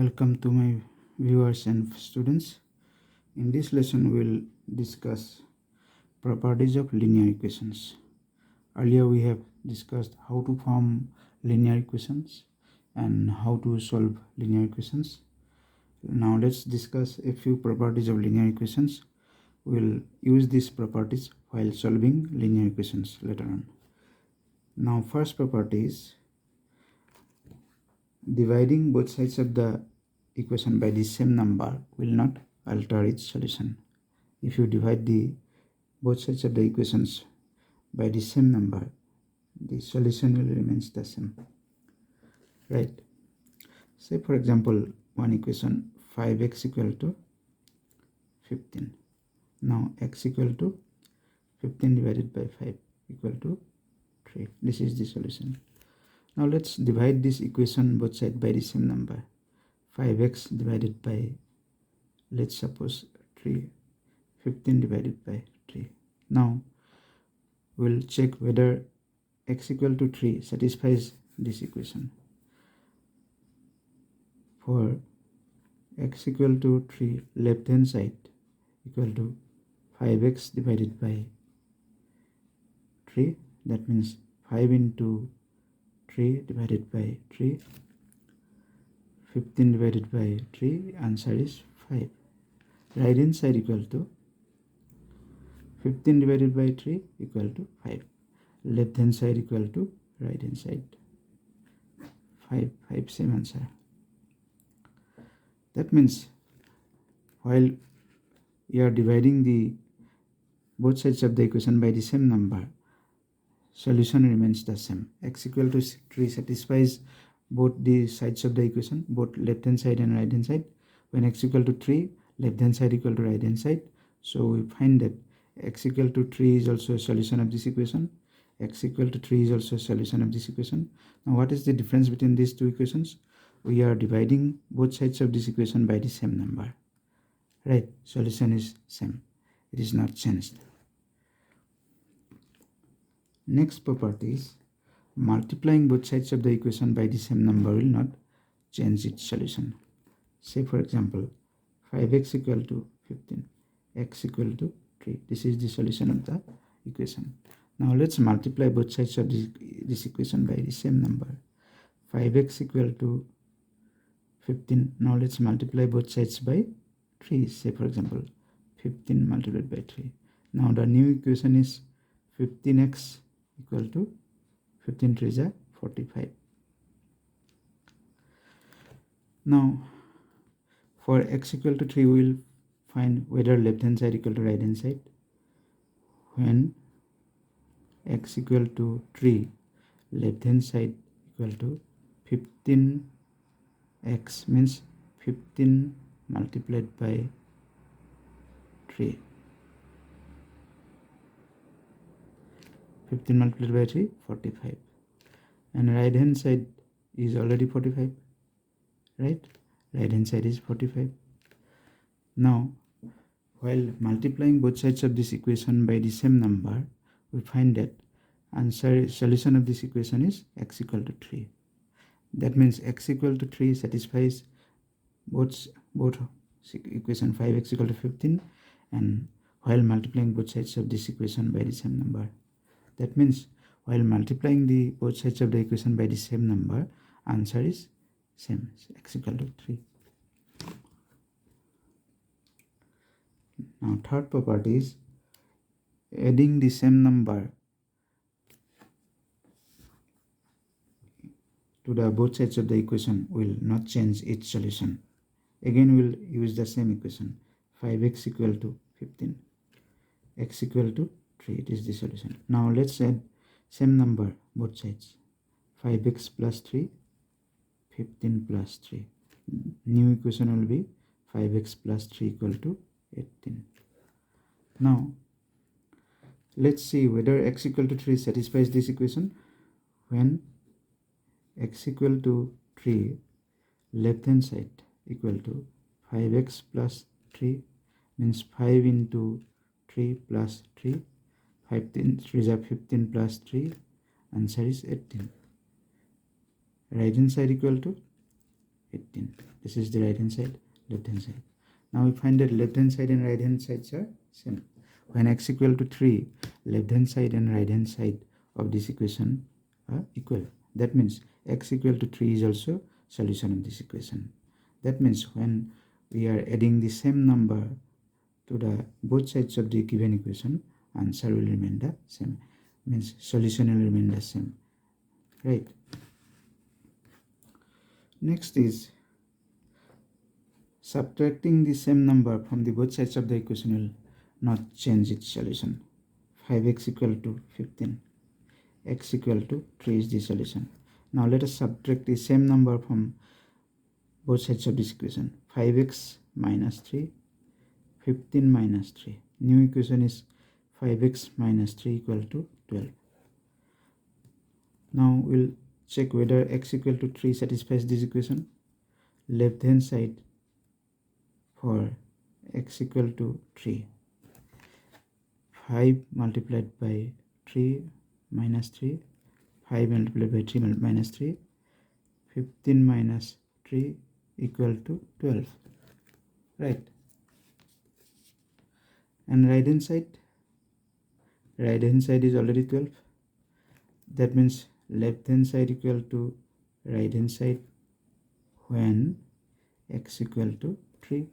Welcome to my viewers and students. In this lesson, we'll discuss properties of linear equations. Earlier, we have discussed how to form linear equations and how to solve linear equations. Now, let's discuss a few properties of linear equations. We'll use these properties while solving linear equations later on. Now, first property is dividing both sides of the equation by the same number will not alter its solution. If you divide both sides of the equations by the same number, the solution will remain the same. Right? Say for example, one equation 5x equal to 15. Now x equal to 15 divided by 5 equal to 3. This is the solution. Now let's divide this equation both sides by the same number. 5x divided by, let's suppose 3, 15 divided by 3. Now we'll check whether x equal to 3 satisfies this equation. For x equal to 3, left hand side equal to 5x divided by 3. That means 5 into 3 divided by 3. 15 divided by 3, answer is 5. Right hand side equal to 15 divided by 3 equal to 5. Left hand side equal to right hand side. 5, same answer. That means while we are dividing both sides of the equation by the same number, solution remains the same. X equal to 3 satisfies both the sides of the equation, both left hand side and right hand side. When x equal to 3, left hand side equal to right hand side. So we find that x equal to 3 is also a solution of this equation. X equal to 3 is also a solution of this equation. Now what is the difference between these two equations? We are dividing both sides of this equation by the same number. Right? Solution is same. It is not changed. Next property is multiplying both sides of the equation by the same number will not change its solution. Say for example, 5x equal to 15, x equal to 3. This is the solution of the equation. Now let's multiply both sides of this equation by the same number. 5x equal to 15. Now let's multiply both sides by 3. Say for example, 15 multiplied by 3. Now the new equation is 15x equal to 15 3 is 45. Now for x equal to 3, we will find whether left hand side equal to right hand side. When x equal to 3, left hand side equal to 15x means 15 multiplied by 3. 15 multiplied by 3, 45. And right hand side is already 45. Right? Right hand side is 45. Now, while multiplying both sides of this equation by the same number, we find that solution of this equation is x equal to 3. That means x equal to 3 satisfies both equation 5x equal to 15, and while multiplying both sides of this equation by the same number. That means while multiplying both sides of the equation by the same number, answer is same, x equal to 3. Now third property is adding the same number to the both sides of the equation will not change its solution. Again we'll use the same equation, 5x equal to 15, x equal to 3. It is the solution. Now let's add same number both sides, 5x plus 3, 15 plus 3. New equation will be 5x plus 3 equal to 18. Now let's see whether x equal to 3 satisfies this equation. When x equal to 3, left hand side equal to 5x plus 3 means 5 into 3 plus 3. 15 3 is 15 plus 3, answer is 18. Right hand side equal to 18. This is the right hand side, left hand side. Now we find that left hand side and right hand sides are same. When x equal to 3, left hand side and right hand side of this equation are equal. That means x equal to 3 is also solution of this equation. That means when we are adding the same number to the both sides of the given equation, answer will remain the same. Means solution will remain the same. Right. Next is subtracting the same number from the both sides of the equation will not change its solution. 5x equal to 15. X equal to 3 is the solution. Now let us subtract the same number from both sides of this equation. 5x minus 3, 15 minus 3. New equation is 5x minus 3 equal to 12. Now we'll check whether x equal to 3 satisfies this equation. Left hand side for x equal to 3. 5 multiplied by 3 minus 3. 5 multiplied by 3 minus 3. 15 minus 3 equal to 12. Right. And right hand side is already 12. That means left hand side equal to right hand side when x equal to 3.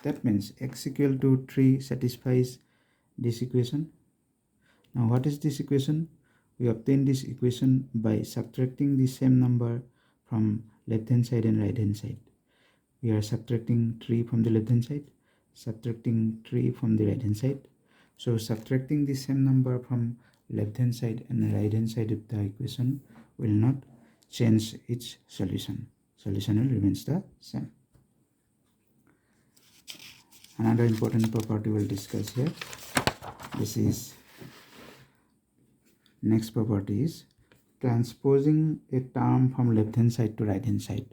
That means x equal to 3 satisfies this equation. Now what is this equation? We obtain this equation by subtracting the same number from left hand side and right hand side. We are subtracting 3 from the left hand side, subtracting 3 from the right hand side. So subtracting the same number from left hand side and right hand side of the equation will not change its solution. Solution will remains the same. Another important property we'll discuss here. This is next property is transposing a term from left hand side to right hand side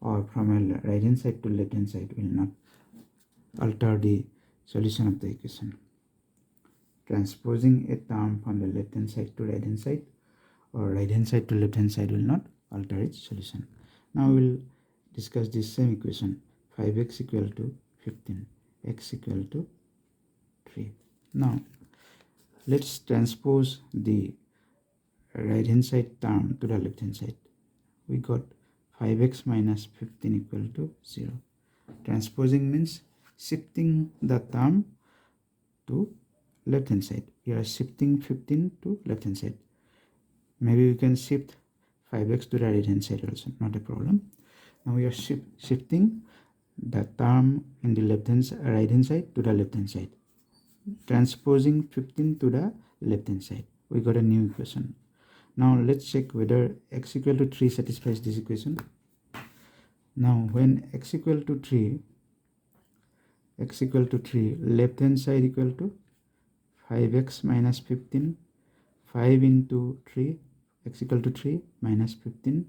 or from a right hand side to left hand side will not alter the solution of the equation. Transposing a term from the left hand side to right hand side or right hand side to left hand side will not alter its solution. Now we will discuss this same equation. 5x equal to 15, x equal to 3. Now let's transpose the right hand side term to the left hand side. We got 5x minus 15 equal to 0. Transposing means shifting the term to left hand side. We are shifting 15 to left hand side. Maybe we can shift 5x to the right hand side also, not a problem. Now we are shifting the term in the right hand side to the left hand side. Transposing 15 to the left hand side. We got a new equation. Now let's check whether x equal to 3 satisfies this equation. Now when x equal to 3, left hand side equal to 5x minus 15, 5 into 3, x equal to 3 minus 15,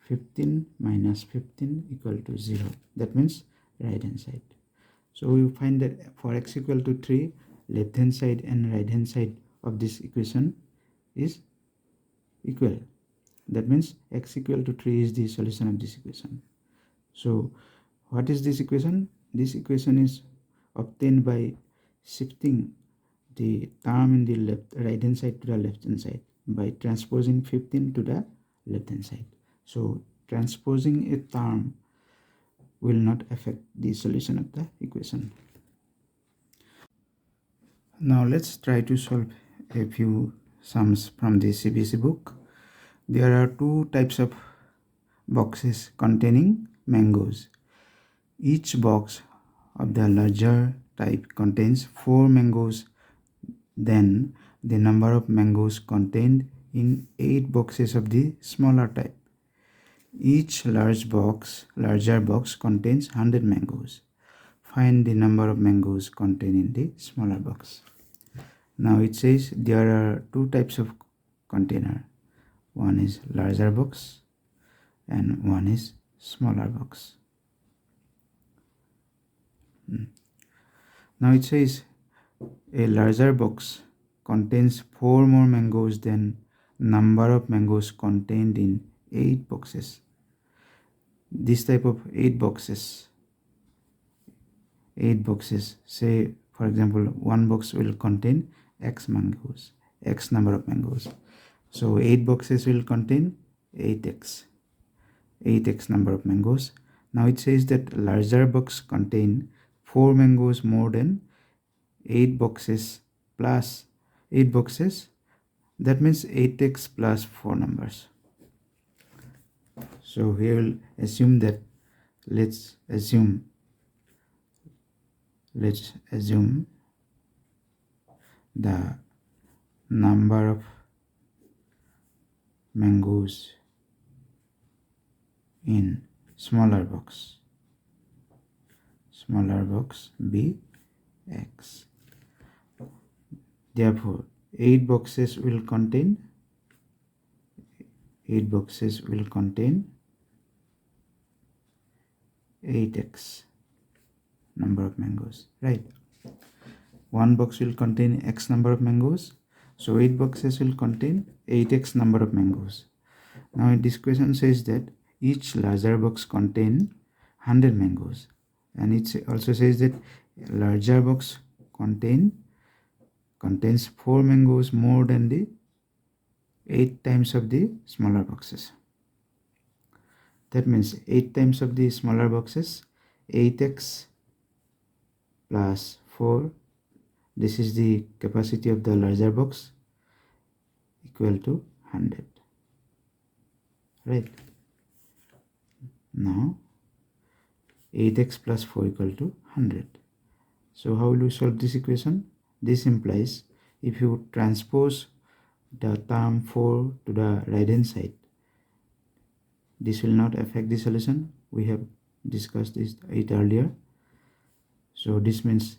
15 minus 15 equal to 0. That means right hand side. So we find that for x equal to 3, left hand side and right hand side of this equation is equal. That means x equal to 3 is the solution of this equation. So what is this equation? This equation is obtained by shifting the term in the right hand side to the left hand side by transposing 15 to the left hand side. So transposing a term will not affect the solution of the equation. Now let's try to solve a few sums from the Cbse book. There are two types of boxes containing mangoes. Each box of the larger type contains 4 mangoes. Then the number of mangoes contained in 8 boxes of the smaller type. Each larger box contains 100 mangoes. Find the number of mangoes contained in the smaller box. Now it says there are two types of container. One is larger box and one is smaller box. Now it says a larger box contains 4 more mangoes than number of mangoes contained in 8 boxes. this type of 8 boxes, say for example one box will contain x mangoes, x number of mangoes, so 8 boxes will contain 8x number of mangoes. Now it says that larger box contain 4 mangoes more than 8 boxes plus 8 boxes, that means 8x plus 4 numbers. So we will assume that let's assume the number of mangoes in smaller box be x. Therefore 8 boxes will contain 8x number of mangoes, right? One box will contain x number of mangoes, so 8 boxes will contain 8x number of mangoes. Now this question says that each larger box contain 100 mangoes, and it also says that larger box contains 4 mangoes more than the 8 times of the smaller boxes. That means 8 times of the smaller boxes, 8x plus 4, this is the capacity of the larger box, equal to 100, right? Now 8x plus 4 equal to 100. So how will we solve this equation? This implies if you transpose the term 4 to the right hand side, this will not affect the solution. We have discussed it earlier. So this means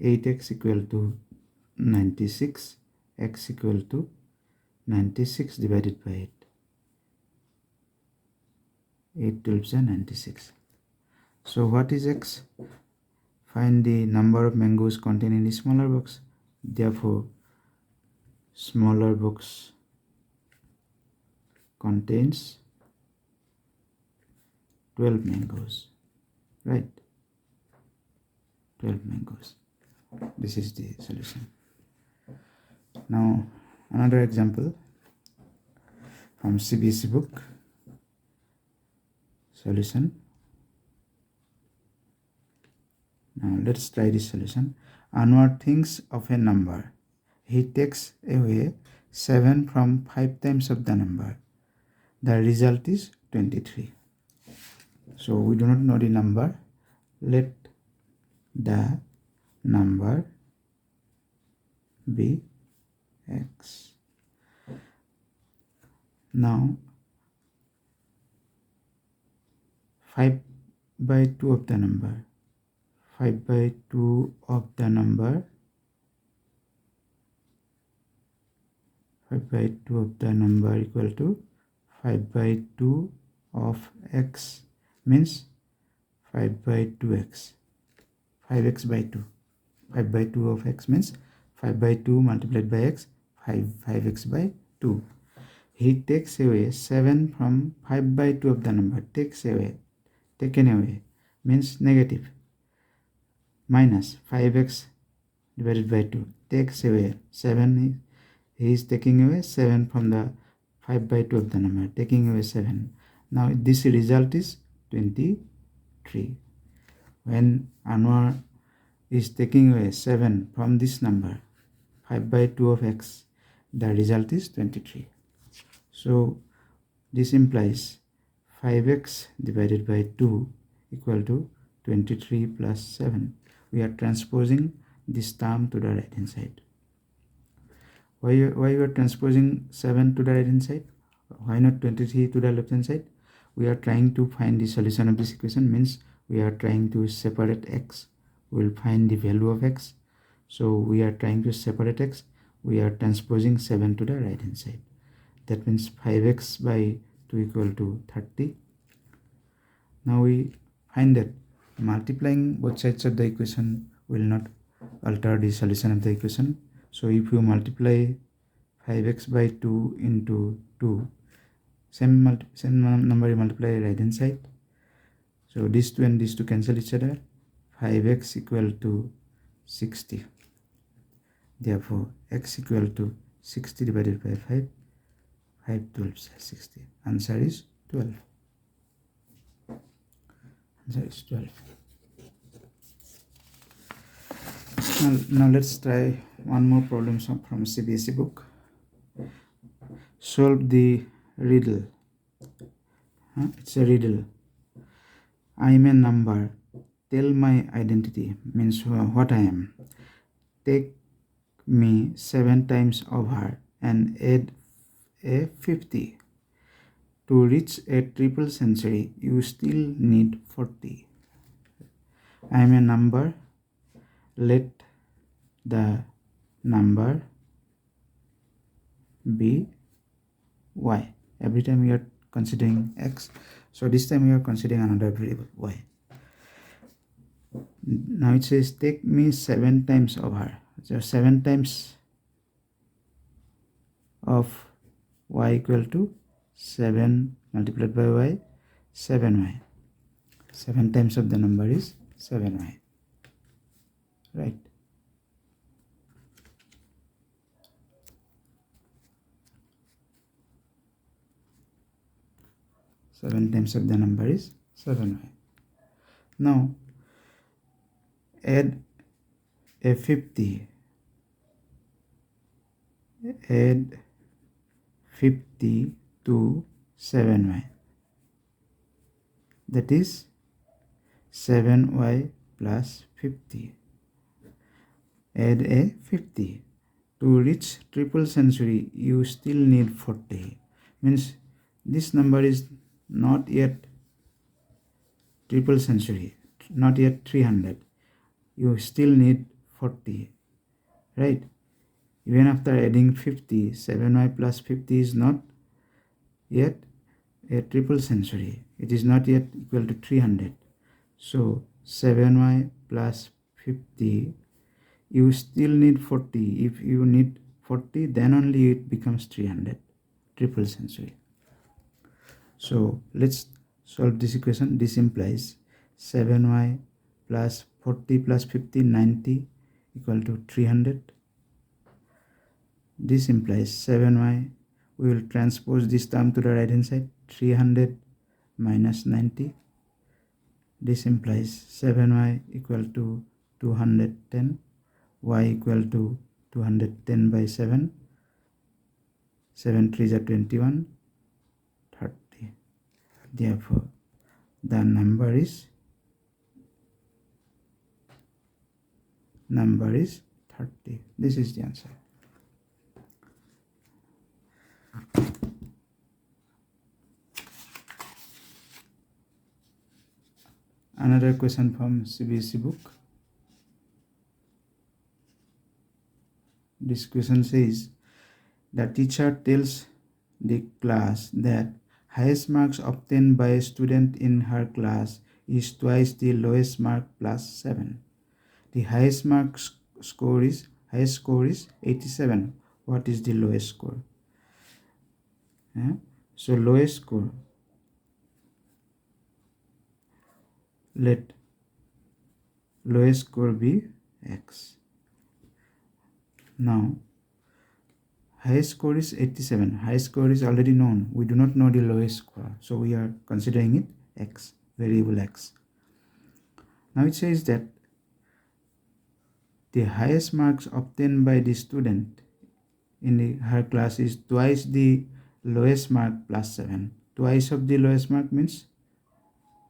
8x equal to 96, x equal to 96 divided by 8. 8 12s are 96. So what is x? Find the number of mangoes contained in the smaller box. Therefore smaller box contains 12 mangoes, right? 12 mangoes. This is the solution. Now another example from Cbse book. Solution. Now let's try this solution. Anwar thinks of a number. He takes away 7 from 5 times of the number. The result is 23. So we do not know the number. Let the number be x. Now 5 by 2 of the number. 5 by 2 of the number. 5 by 2 of the number equal to 5 by 2 of x means 5 by 2x. 5x by 2. 5 by 2 of x means 5 by 2 multiplied by x, 5x by 2. He takes away 7 from 5 by 2 of the number. Taken away means negative. Minus 5x divided by 2. Takes away 7. He is taking away 7 from the 5 by 2 of the number. Taking away 7. Now this result is 23. When Anwar is taking away 7 from this number, 5 by 2 of x, the result is 23. So this implies 5x divided by 2 equal to 23 plus 7. We are transposing this term to the right hand side. Why we are transposing 7 to the right hand side? Why not 23 to the left hand side? We are trying to find the solution of this equation, means we are trying to separate x. We will find the value of x. So we are trying to separate x. We are transposing 7 to the right hand side. That means 5x by 2 equal to 30. Now we find that multiplying both sides of the equation will not alter the solution of the equation. So if you multiply 5x by 2 into 2, same number you multiply right hand side. So these two and these two cancel each other. 5x equal to 60. Therefore, x equal to 60 divided by 5. 5 12s are 60. Answer is 12. Answer is 12. Now let's try one more problem from Cbse book. Solve the riddle. It's a riddle. I am a number. Tell my identity, means what I am. Take me 7 times over and add a 50. To reach a triple century, you still need 40. I am a number. Let the number be y. Every time we are considering x, so this time we are considering another variable y. Now it says take me 7 times over. So 7 times of y equal to 7 multiplied by y, 7y. 7 times of the number is 7y. Right. Seven times of the number is 7y. Now add a 50. Add 50 to 7y. That is 7y plus 50. Add a 50. To reach triple century, you still need 40. Means this number is not yet triple century, not yet 300. You still need 40. Right? Even after adding 50, 7y plus 50 is not yet a triple century. It is not yet equal to 300. So 7y plus 50, you still need 40. If you need 40, then only it becomes 300, triple century. So let's solve this equation. This implies 7y plus 40 plus 50, 90 equal to 300. This implies 7y. We will transpose this term to the right hand side. 300 minus 90. This implies 7y equal to 210. Y equal to 210 by 7. 7 3s are 21. 30. Therefore, the number is 30. This is the answer. Another question from Cbse book. This question says, the teacher tells the class that highest marks obtained by a student in her class is twice the lowest mark plus 7. The highest score is 87. What is the lowest score? So lowest score, let lowest score be x. Now highest score is 87. Highest score is already known. We do not know the lowest score, so we are considering it x, variable x. Now it says that the highest marks obtained by the student in her class is twice the lowest mark plus 7. Twice of the lowest mark means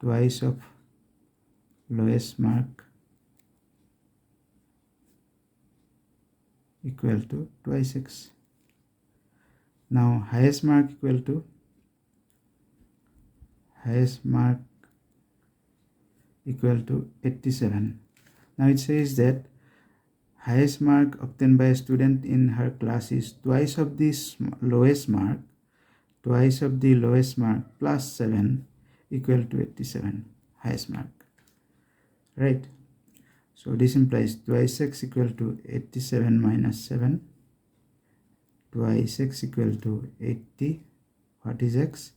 twice of lowest mark equal to twice x. Now highest mark equal to highest mark equal to 87. Now it says that highest mark obtained by a student in her class is twice of this lowest mark, twice of the lowest mark plus 7 equal to 87, highest mark. Right? So this implies twice x equal to 87 minus 7. Twice x equal to 80. What is x?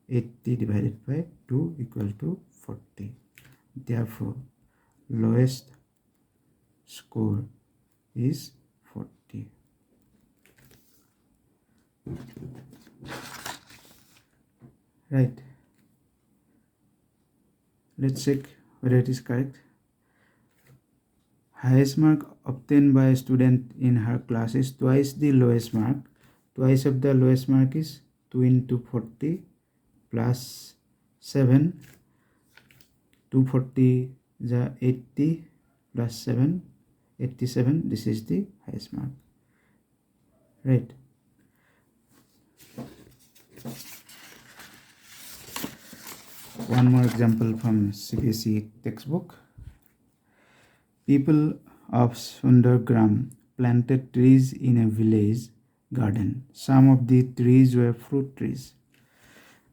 80 divided by 2 equal to 40. Therefore, lowest score is 40. Right. Let's check whether it is correct. Highest mark obtained by a student in her class is twice the lowest mark. Twice of the lowest mark is 2 into 40 plus 7. 240 is 80 plus 7, 87. This is the highest mark. Right. One more example from Cbse textbook. People of Sundargram planted trees in a village garden. Some of the trees were fruit trees.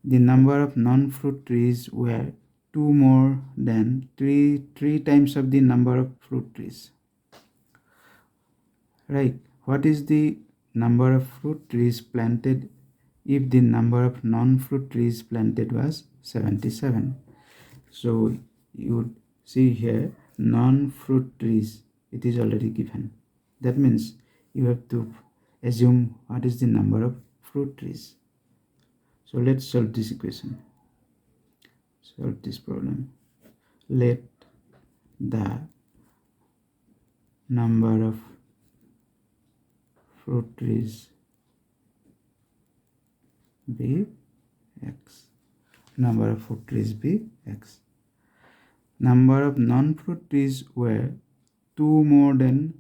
The number of non-fruit trees were 2 more than 3 times of the number of fruit trees. Right. What is the number of fruit trees planted if the number of non-fruit trees planted was 77? So you would see here non-fruit trees, it is already given. That means you have to assume what is the number of fruit trees. So let's solve this equation. Solve this problem. Let the number of fruit trees be x. Number of fruit trees be x. Number of non-fruit trees were 2 more than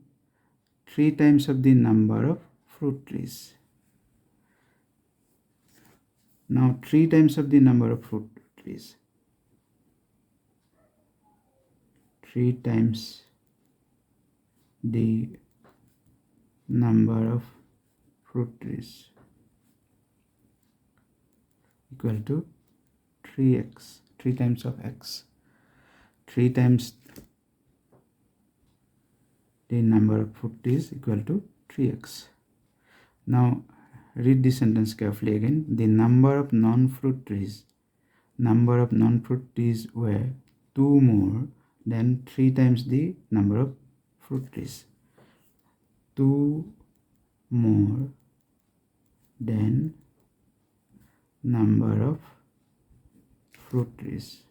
3 times of the number of fruit trees. Now 3 times of the number of fruit trees. 3 times the number of fruit trees equal to 3x. 3 times of x. 3 times the number of fruit trees equal to 3x. Now read this sentence carefully again. The number of non-fruit trees were 2 more than 3 times the number of fruit trees. 2 more than number of fruit trees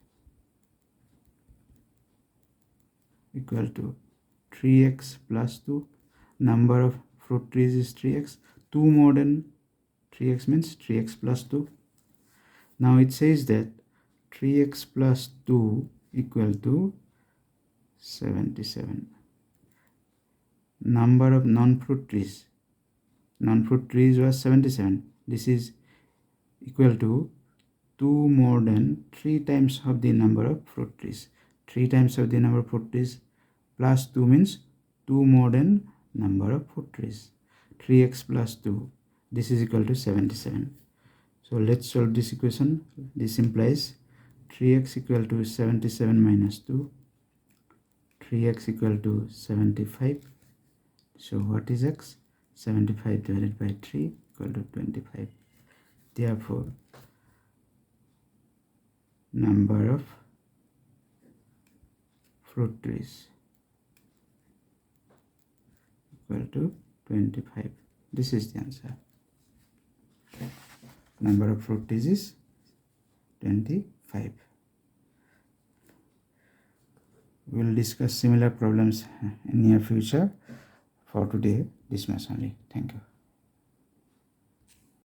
equal to 3x plus 2. Number of fruit trees is 3x. 2 more than 3x means 3x plus 2. Now it says that 3x plus 2 equal to 77. Number of non-fruit trees was 77. This is equal to 2 more than 3 times of the number of fruit trees. 3 times of the number of fruit trees plus 2 means 2 more than number of fruit trees. 3x plus 2. This is equal to 77. So let's solve this equation. This implies 3x equal to 77 minus 2. 3x equal to 75. So what is x? 75 divided by 3 equal to 25. Therefore, number of fruit trees equal to 25. This is the answer. Number of fruit trees is 25. We will discuss similar problems in near future. For today, this much only. Thank you.